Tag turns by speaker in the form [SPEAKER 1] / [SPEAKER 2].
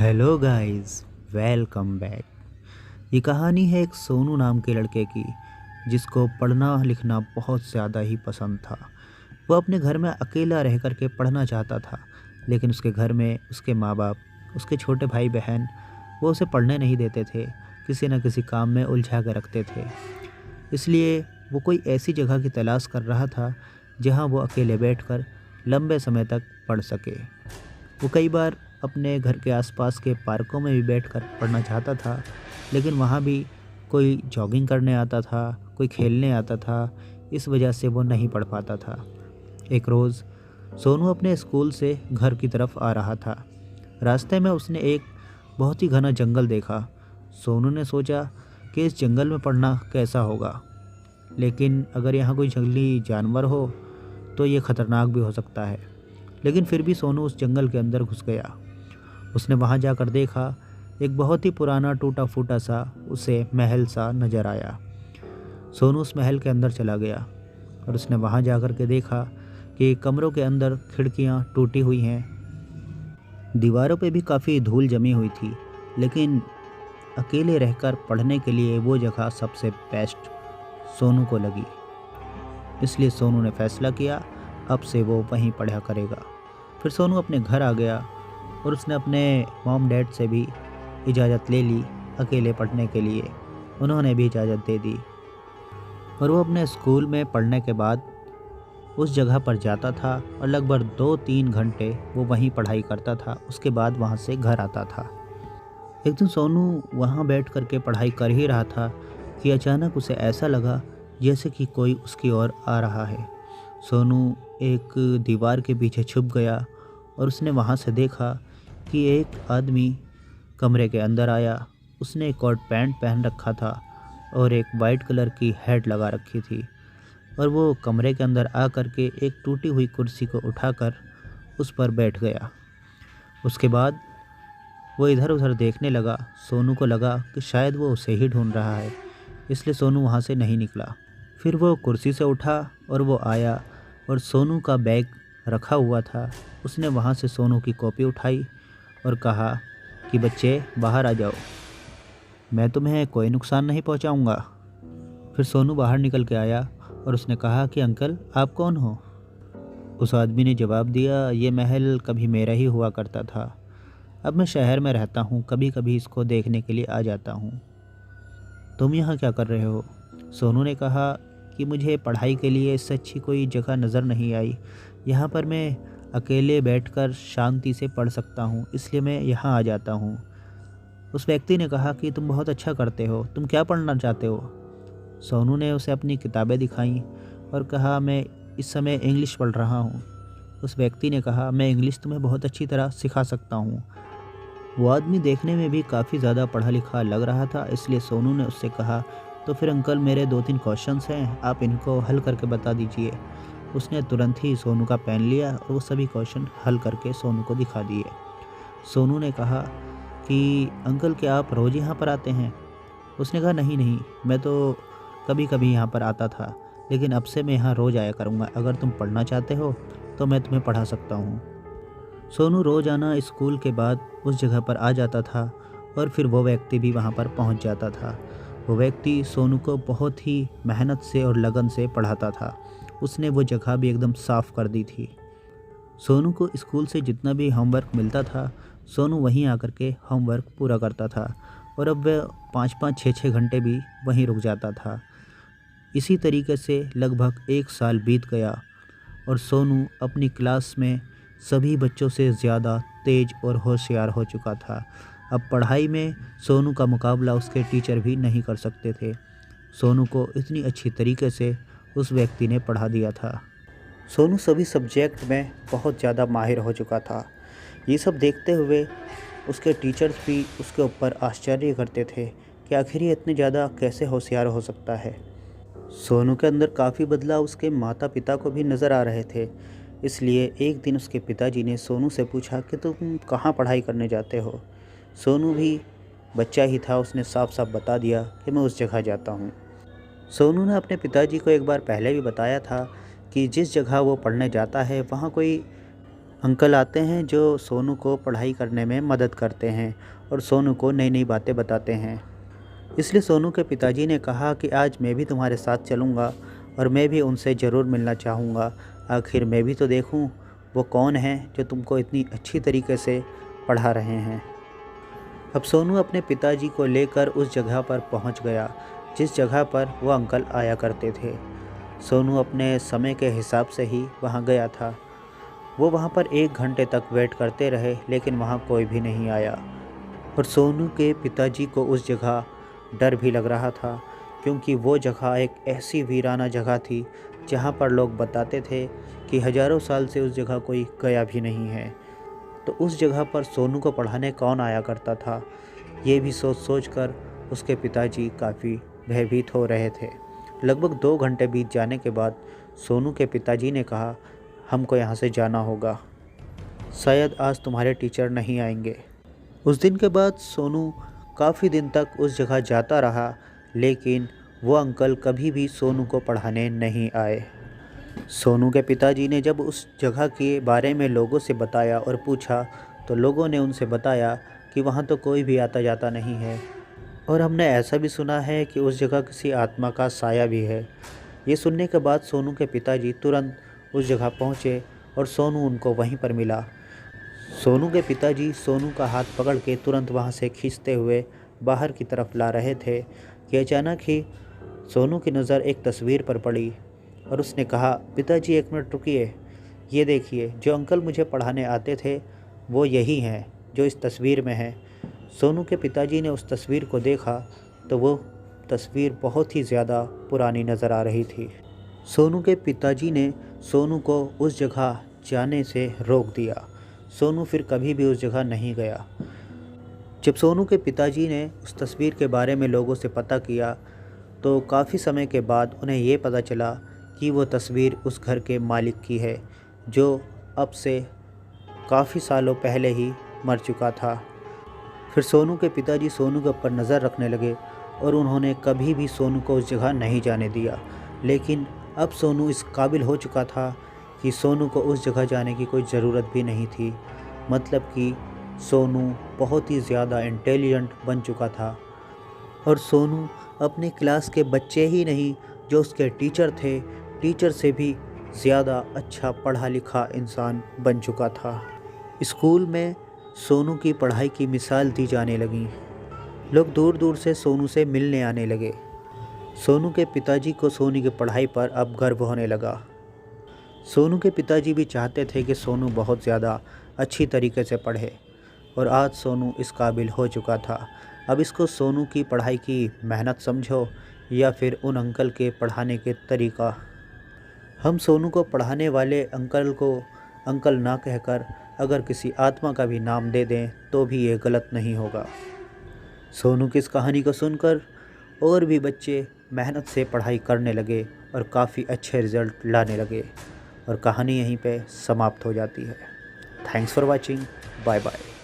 [SPEAKER 1] Hello guys, welcome back. ये कहानी है एक सोनू नाम के लड़के की जिसको पढ़ना लिखना बहुत ज़्यादा ही पसंद था। वो अपने घर में अकेला रह कर के पढ़ना चाहता था, लेकिन उसके घर में उसके माँ बाप, उसके छोटे भाई बहन वो उसे पढ़ने नहीं देते थे। किसी न किसी काम में उलझा कर रखते थे। इसलिए वो कोई ऐसी जगह की तलाश कर रहा था जहाँ वो अकेले बैठकर लंबे समय तक पढ़ सके। वो कई बार अपने घर के आसपास के पार्कों में भी बैठकर पढ़ना चाहता था, लेकिन वहाँ भी कोई जॉगिंग करने आता था, कोई खेलने आता था। इस वजह से वो नहीं पढ़ पाता था। एक रोज़ सोनू अपने स्कूल से घर की तरफ आ रहा था। रास्ते में उसने एक बहुत ही घना जंगल देखा। सोनू ने सोचा कि इस जंगल में पढ़ना कैसा होगा, लेकिन अगर यहाँ कोई जंगली जानवर हो तो ये ख़तरनाक भी हो सकता है। लेकिन फिर भी सोनू उस जंगल के अंदर घुस गया। उसने वहाँ जाकर देखा, एक बहुत ही पुराना टूटा फूटा सा उसे महल सा नज़र आया। सोनू उस महल के अंदर चला गया और उसने वहाँ जाकर के देखा कि कमरों के अंदर खिड़कियाँ टूटी हुई हैं। दीवारों पे भी काफ़ी धूल जमी हुई थी, लेकिन अकेले रहकर पढ़ने के लिए वो जगह सबसे बेस्ट सोनू को लगी। इसलिए सोनू ने फैसला किया अब से वो वहीं पढ़ा करेगा। फिर सोनू अपने घर आ गया और उसने अपने मॉम डैड से भी इजाज़त ले ली अकेले पढ़ने के लिए। उन्होंने भी इजाज़त दे दी और वो अपने स्कूल में पढ़ने के बाद उस जगह पर जाता था और लगभग 2-3 घंटे वो वहीं पढ़ाई करता था। उसके बाद वहाँ से घर आता था। एक दिन सोनू वहाँ बैठ कर के पढ़ाई कर ही रहा था कि अचानक उसे ऐसा लगा जैसे कि कोई उसकी ओर आ रहा है। सोनू एक दीवार के पीछे छुप गया और उसने वहाँ से देखा कि एक आदमी कमरे के अंदर आया। उसने एक कोट पैंट पहन रखा था और एक वाइट कलर की हैट लगा रखी थी, और वो कमरे के अंदर आ कर के एक टूटी हुई कुर्सी को उठाकर उस पर बैठ गया। उसके बाद वो इधर उधर देखने लगा। सोनू को लगा कि शायद वो उसे ही ढूंढ रहा है, इसलिए सोनू वहाँ से नहीं निकला। फिर वो कुर्सी से उठा और वो आया और सोनू का बैग रखा हुआ था। उसने वहाँ से सोनू की कॉपी उठाई और कहा कि बच्चे बाहर आ जाओ, मैं तुम्हें कोई नुकसान नहीं पहुँचाऊँगा। फिर सोनू बाहर निकल के आया और उसने कहा कि अंकल आप कौन हो। उस आदमी ने जवाब दिया, ये महल कभी मेरा ही हुआ करता था, अब मैं शहर में रहता हूँ, कभी कभी इसको देखने के लिए आ जाता हूँ। तुम यहाँ क्या कर रहे हो? सोनू ने कहा कि मुझे पढ़ाई के लिए इससे अच्छी कोई जगह नज़र नहीं आई। यहाँ पर मैं अकेले बैठकर शांति से पढ़ सकता हूँ, इसलिए मैं यहाँ आ जाता हूँ। उस व्यक्ति ने कहा कि तुम बहुत अच्छा करते हो, तुम क्या पढ़ना चाहते हो? सोनू ने उसे अपनी किताबें दिखाईं और कहा मैं इस समय इंग्लिश पढ़ रहा हूँ। उस व्यक्ति ने कहा मैं इंग्लिश तुम्हें बहुत अच्छी तरह सिखा सकता हूँ। वो आदमी देखने में भी काफ़ी ज़्यादा पढ़ा लिखा लग रहा था, इसलिए सोनू ने उससे कहा तो फिर अंकल मेरे 2-3 क्वेश्चंस हैं, आप इनको हल करके बता दीजिए। उसने तुरंत ही सोनू का पेन लिया और वो सभी क्वेश्चन हल करके सोनू को दिखा दिए। सोनू ने कहा कि अंकल क्या आप रोज़ यहाँ पर आते हैं? उसने कहा नहीं नहीं, मैं तो कभी कभी यहाँ पर आता था, लेकिन अब से मैं यहाँ रोज़ आया करूँगा। अगर तुम पढ़ना चाहते हो तो मैं तुम्हें पढ़ा सकता हूँ। सोनू रोज़ाना स्कूल के बाद उस जगह पर आ जाता था और फिर वो व्यक्ति भी वहाँ पर पहुँच जाता था। वो व्यक्ति सोनू को बहुत ही मेहनत से और लगन से पढ़ाता था। उसने वो जगह भी एकदम साफ़ कर दी थी। सोनू को स्कूल से जितना भी होमवर्क मिलता था, सोनू वहीं आकर के होमवर्क पूरा करता था, और अब वह 5-5 6-6 घंटे भी वहीं रुक जाता था। इसी तरीके से लगभग 1 साल बीत गया और सोनू अपनी क्लास में सभी बच्चों से ज़्यादा तेज और होशियार हो चुका था। अब पढ़ाई में सोनू का मुकाबला उसके टीचर भी नहीं कर सकते थे। सोनू को इतनी अच्छी तरीके से उस व्यक्ति ने पढ़ा दिया था। सोनू सभी सब्जेक्ट में बहुत ज़्यादा माहिर हो चुका था। ये सब देखते हुए उसके टीचर्स भी उसके ऊपर आश्चर्य करते थे कि आखिर ये इतने ज़्यादा कैसे होशियार हो सकता है। सोनू के अंदर काफ़ी बदलाव उसके माता पिता को भी नज़र आ रहे थे। इसलिए एक दिन उसके पिताजी ने सोनू से पूछा कि तुम कहाँ पढ़ाई करने जाते हो? सोनू भी बच्चा ही था, उसने साफ साफ बता दिया कि मैं उस जगह जाता हूँ। सोनू ने अपने पिताजी को एक बार पहले भी बताया था कि जिस जगह वो पढ़ने जाता है वहाँ कोई अंकल आते हैं जो सोनू को पढ़ाई करने में मदद करते हैं और सोनू को नई नई बातें बताते हैं। इसलिए सोनू के पिताजी ने कहा कि आज मैं भी तुम्हारे साथ चलूँगा और मैं भी उनसे ज़रूर मिलना चाहूँगा। आखिर मैं भी तो देखूँ वो कौन है जो तुमको इतनी अच्छी तरीके से पढ़ा रहे हैं। अब सोनू अपने पिताजी को लेकर उस जगह पर पहुंच गया जिस जगह पर वो अंकल आया करते थे। सोनू अपने समय के हिसाब से ही वहां गया था। वो वहां पर 1 घंटे तक वेट करते रहे लेकिन वहां कोई भी नहीं आया और सोनू के पिताजी को उस जगह डर भी लग रहा था क्योंकि वो जगह एक ऐसी वीराना जगह थी जहां पर लोग बताते थे कि हज़ारों साल से उस जगह कोई गया भी नहीं है। तो उस जगह पर सोनू को पढ़ाने कौन आया करता था, ये भी सोच सोच कर उसके पिताजी काफ़ी भयभीत हो रहे थे। लगभग 2 घंटे बीत जाने के बाद सोनू के पिताजी ने कहा, हमको यहाँ से जाना होगा, शायद आज तुम्हारे टीचर नहीं आएंगे। उस दिन के बाद सोनू काफ़ी दिन तक उस जगह जाता रहा लेकिन वो अंकल कभी भी सोनू को पढ़ाने नहीं आए। सोनू के पिताजी ने जब उस जगह के बारे में लोगों से बताया और पूछा तो लोगों ने उनसे बताया कि वहाँ तो कोई भी आता जाता नहीं है और हमने ऐसा भी सुना है कि उस जगह किसी आत्मा का साया भी है। ये सुनने के बाद सोनू के पिताजी तुरंत उस जगह पहुँचे और सोनू उनको वहीं पर मिला। सोनू के पिताजी सोनू का हाथ पकड़ के तुरंत वहाँ से खींचते हुए बाहर की तरफ ला रहे थे कि अचानक ही सोनू की नज़र एक तस्वीर पर पड़ी और उसने कहा, पिताजी 1 मिनट रुकिए, ये देखिए जो अंकल मुझे पढ़ाने आते थे वो यही हैं जो इस तस्वीर में है। सोनू के पिताजी ने उस तस्वीर को देखा तो वो तस्वीर बहुत ही ज़्यादा पुरानी नज़र आ रही थी। सोनू के पिताजी ने सोनू को उस जगह जाने से रोक दिया। सोनू फिर कभी भी उस जगह नहीं गया। जब सोनू के पिताजी ने उस तस्वीर के बारे में लोगों से पता किया तो काफ़ी समय के बाद उन्हें ये पता चला कि वो तस्वीर उस घर के मालिक की है जो अब से काफ़ी सालों पहले ही मर चुका था। फिर सोनू के पिताजी सोनू के ऊपर नज़र रखने लगे और उन्होंने कभी भी सोनू को उस जगह नहीं जाने दिया। लेकिन अब सोनू इस काबिल हो चुका था कि सोनू को उस जगह जाने की कोई ज़रूरत भी नहीं थी। मतलब कि सोनू बहुत ही ज़्यादा इंटेलिजेंट बन चुका था और सोनू अपने क्लास के बच्चे ही नहीं जो उसके टीचर थे, टीचर से भी ज़्यादा अच्छा पढ़ा लिखा इंसान बन चुका था। स्कूल में सोनू की पढ़ाई की मिसाल दी जाने लगी। लोग दूर दूर से सोनू से मिलने आने लगे। सोनू के पिताजी को सोनू की पढ़ाई पर अब गर्व होने लगा। सोनू के पिताजी भी चाहते थे कि सोनू बहुत ज़्यादा अच्छी तरीके से पढ़े और आज सोनू इस काबिल हो चुका था। अब इसको सोनू की पढ़ाई की मेहनत समझो या फिर उन अंकल के पढ़ाने के तरीका। हम सोनू को पढ़ाने वाले अंकल को अंकल ना कहकर अगर किसी आत्मा का भी नाम दे दें तो भी ये गलत नहीं होगा। सोनू की इस कहानी को सुनकर और भी बच्चे मेहनत से पढ़ाई करने लगे और काफ़ी अच्छे रिज़ल्ट लाने लगे और कहानी यहीं पे समाप्त हो जाती है। Thanks for watching, bye bye.